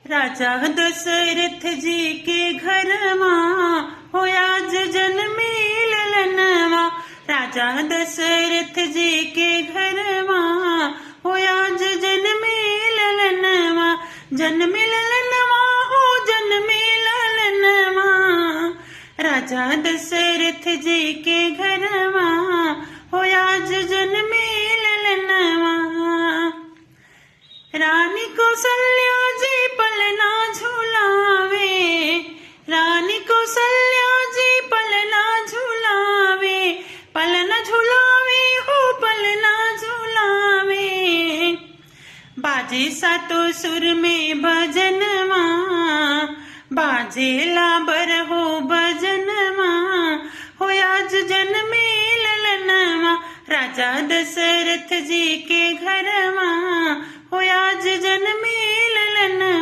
राजा दशरथ जी के घर होया जन्मे ललनवा। राजा दशरथ जी के घर होया जन्मे ललनवा। जन्मे ललनवा हो जन्मे ललनवा। राजा दशरथ जी के घर होया जन्मे ललनवा। रानी कौशल्या जी पलना झूलावे। रानी कौशल्या जी पलना झूलावे। पलना झूलावे हो पलना झूलावे। बाजे सातो सुर में भजनवा। बाजेला बर हो भजनवा। होया जन्मे ललनवा। राजा दशरथ जी के घर होया जन्मे ललनवा।